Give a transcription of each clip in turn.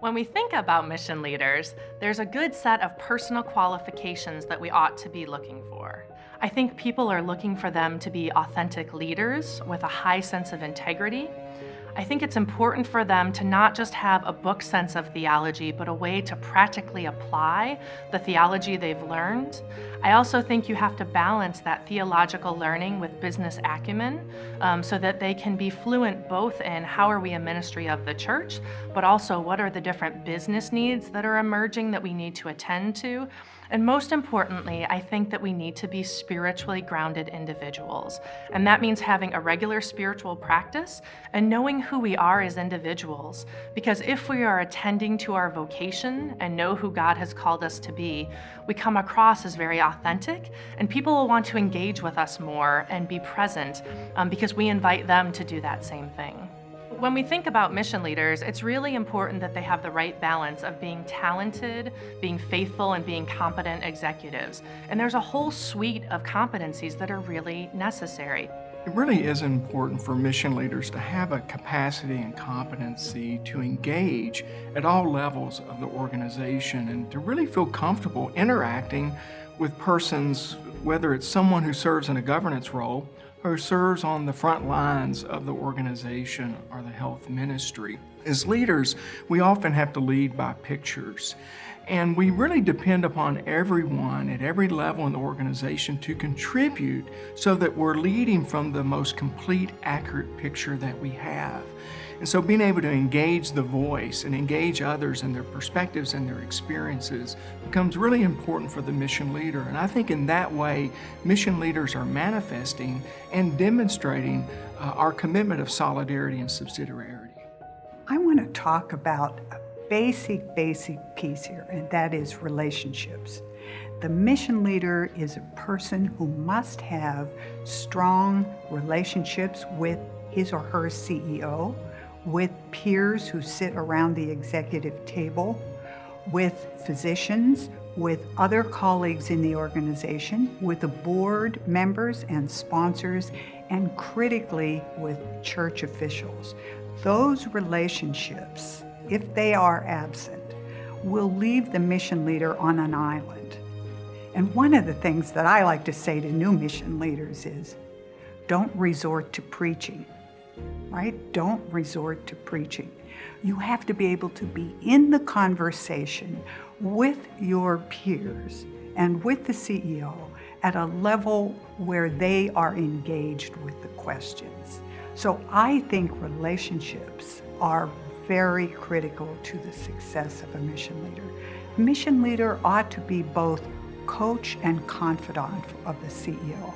When we think about mission leaders, there's a good set of personal qualifications that we ought to be looking for. I think people are looking for them to be authentic leaders with a high sense of integrity. I think it's important for them to not just have a book sense of theology, but a way to practically apply the theology they've learned. I also think you have to balance that theological learning with business acumen so that they can be fluent both in how are we a ministry of the church, but also what are the different business needs that are emerging that we need to attend to. And most importantly, I think that we need to be spiritually grounded individuals. And that means having a regular spiritual practice and knowing who we are as individuals. Because if we are attending to our vocation and know who God has called us to be, we come across as very authentic, and people will want to engage with us more and be present because we invite them to do that same thing. When we think about mission leaders, it's really important that they have the right balance of being talented, being faithful, and being competent executives. And there's a whole suite of competencies that are really necessary. It really is important for mission leaders to have a capacity and competency to engage at all levels of the organization and to really feel comfortable interacting with persons, whether it's someone who serves in a governance role or serves on the front lines of the organization or the health ministry. As leaders, we often have to lead by pictures, and we really depend upon everyone at every level in the organization to contribute so that we're leading from the most complete, accurate picture that we have. And so being able to engage the voice and engage others and their perspectives and their experiences becomes really important for the mission leader. And I think in that way, mission leaders are manifesting and demonstrating our commitment of solidarity and subsidiarity. I want to talk about a basic piece here, and that is relationships. The mission leader is a person who must have strong relationships with his or her CEO, with peers who sit around the executive table, with physicians, with other colleagues in the organization, with the board members and sponsors, and critically with church officials. Those relationships, if they are absent, will leave the mission leader on an island. And one of the things that I like to say to new mission leaders is, don't resort to preaching. Right? Don't resort to preaching. You have to be able to be in the conversation with your peers and with the CEO at a level where they are engaged with the questions. So I think relationships are very critical to the success of a mission leader. A mission leader ought to be both coach and confidant of the CEO.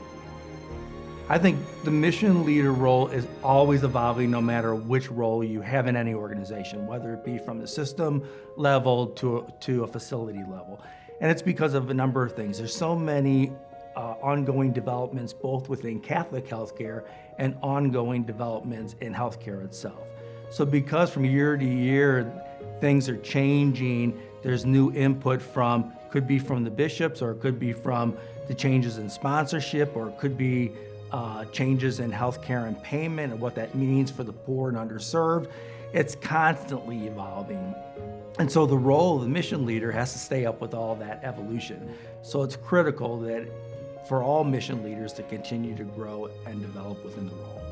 I think the mission leader role is always evolving no matter which role you have in any organization, whether it be from the system level to a facility level. And it's because of a number of things. There's so many ongoing developments both within Catholic healthcare and ongoing developments in healthcare itself. So because from year to year things are changing, there's new input could be from the bishops, or it could be from the changes in sponsorship, or it could be changes in healthcare and payment and what that means for the poor and underserved. It's constantly evolving. And so the role of the mission leader has to stay up with all that evolution. So it's critical that for all mission leaders to continue to grow and develop within the role.